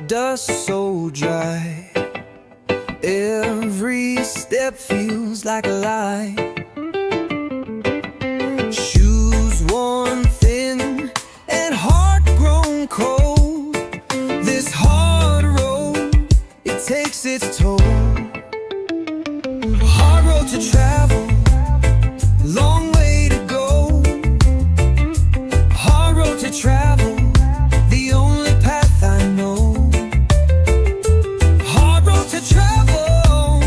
dust so dry. Every step feels like a lie. Shoes worn thin and heart grown cold. This hard road, it takes its toll. Hard road to travel, long way to go. Hard road to travel, the only path I know. Hard road to travel,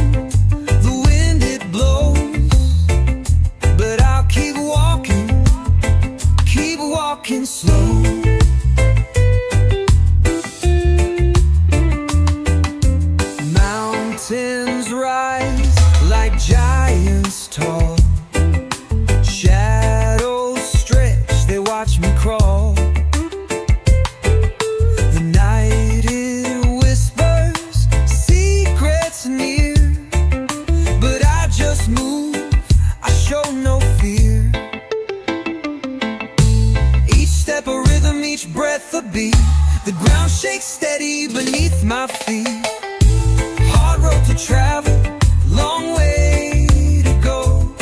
the wind it blows, but I'll keep walking slow. Mountains rise like giants tall. Shadows stretch, they watch me crawl. The night it whispers secrets near, but I just move, I show no fear. Each step a rhythm, each breath a beat. The ground shakes steady beneath my feet. Hard road to travel, long way to go.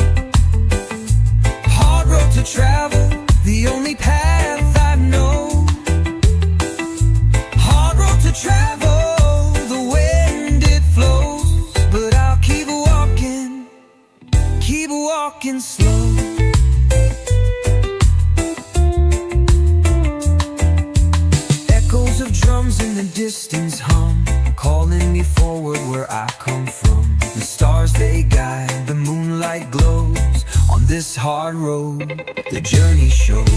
Hard road to travel, the only path I know. Hard road to travel, the wind it flows, but I'll keep walking slow. Echoes of drums in the distance hum, calling me forward where I come from. The stars they guide, the moonlight glows. On this hard road, the journey shows.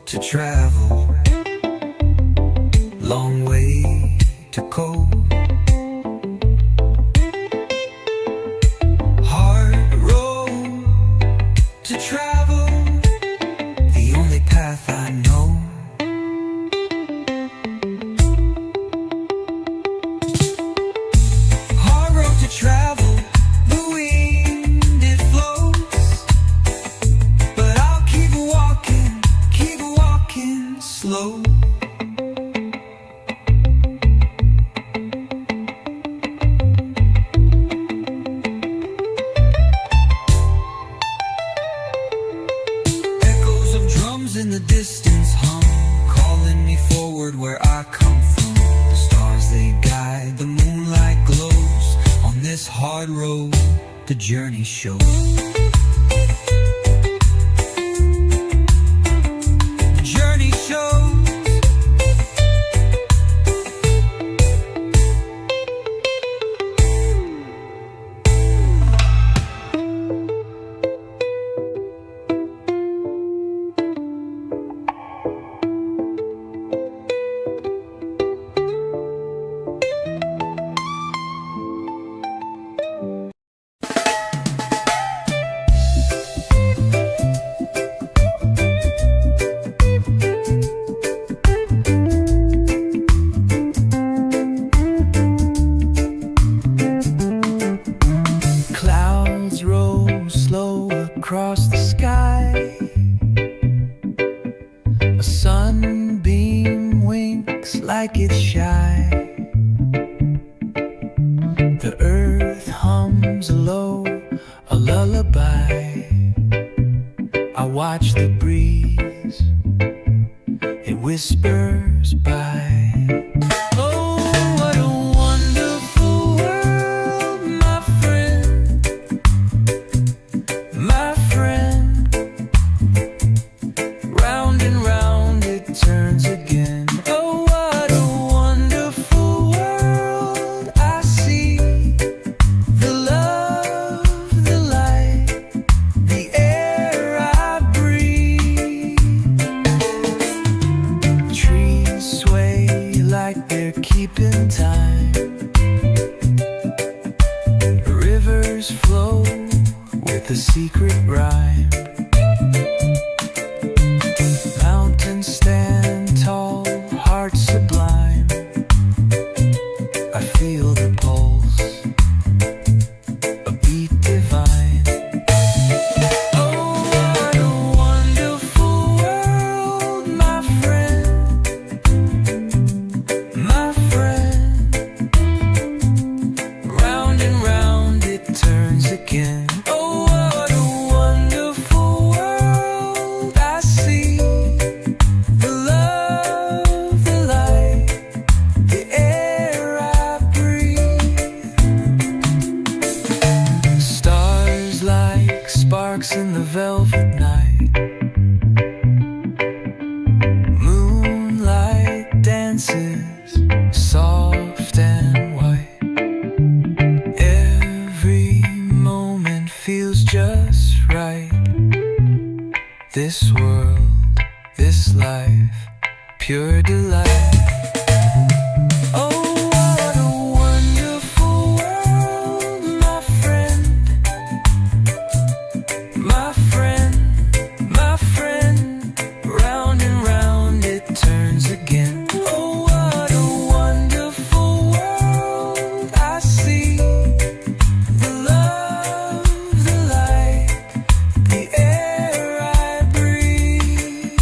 To travel, long way to go. Hard road to travel, the only path I know. Hard road to travel, the wind it flows, but I'll keep walking slow. Echoes of drums in the distance hum, calling me forward where I come from. The stars they guide, the moonlight glows. On this hard road, the journey shows. Across the sky, a sunbeam winks like it's shy. The earth hums low, a lullaby. I watch the breeze, it whispers by. Oh, what a wonderful world, my friend. My friend. rivers flow with a secret rhyme. Mountains stand tall, hearts sublime. I feel the pulse, a beat divine. Oh, what a wonderful world, my friend, my friend. Round and round it turns again. Oh, what a wonderful world I see. The love, the light, the air I breathe. Stars like sparks in the velvet night. Moonlight dances soft and white. Every moment feels just right. This world, this life, pure delight. Oh, what a wonderful world, my friend, my friend, my friend. Round and round it turns again. Oh, what a wonderful world I see. The love, the light, the air I breathe.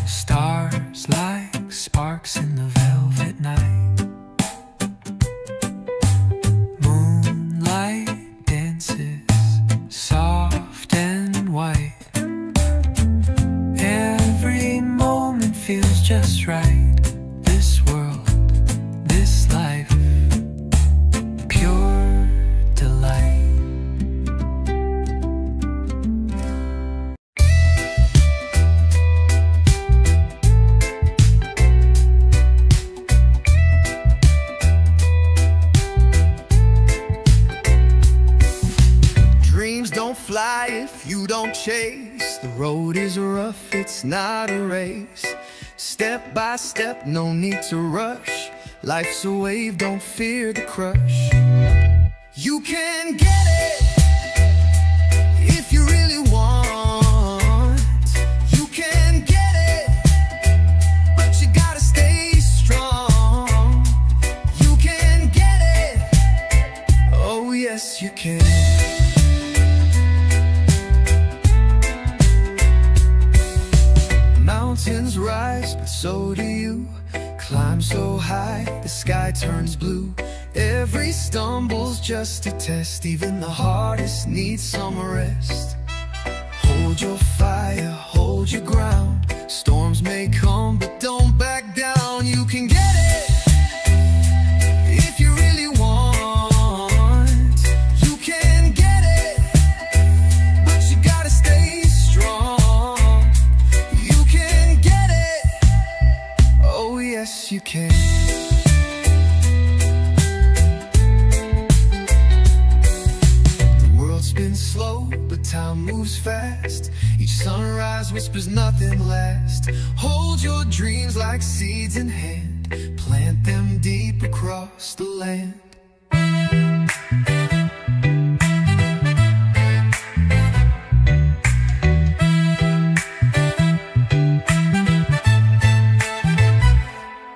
Stars like sparks in the velvet night. Moonlight dances soft and white. Every moment feels just right. This world, this life, pure delight. Dreams don't fly if you don't chase. The road is rough, it's not a race. Step by step, no need to rush. Life's a wave, don't fear the crush. You can get it if you really want. You can get it, but you gotta stay strong. You can get it, oh yes you can. Mountains rise, but so do you. Climb so high, the sky turns blue. Every stumble's just a test. Even the hardest needs some rest. Hold your fire, hold your ground. Storms may come, but don't back down. You can get it if you really want. You can get it, but you gotta stay strong. You can get it, oh yes you can. The world spins slow, but time moves fast. Each sunrise whispers nothing lasts. Hold your dreams like seeds in hand. Plant them deep across the land.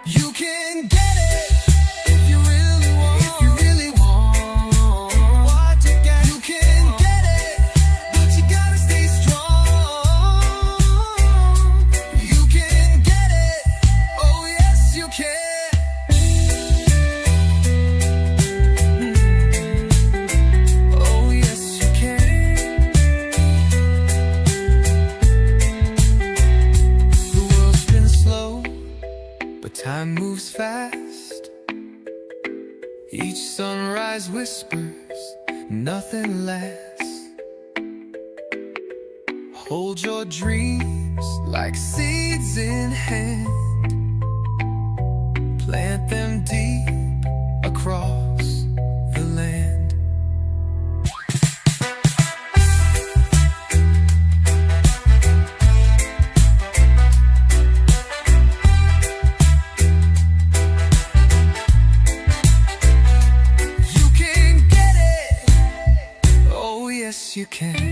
You can get it if you really want. If you really want what you got, you can get it, but you gotta stay strong. You can get it, oh yes you can. wise whispers, nothing lasts. Hold your dreams like seeds in hand. Plant them deep across the land. You can get it. Oh yes, you can.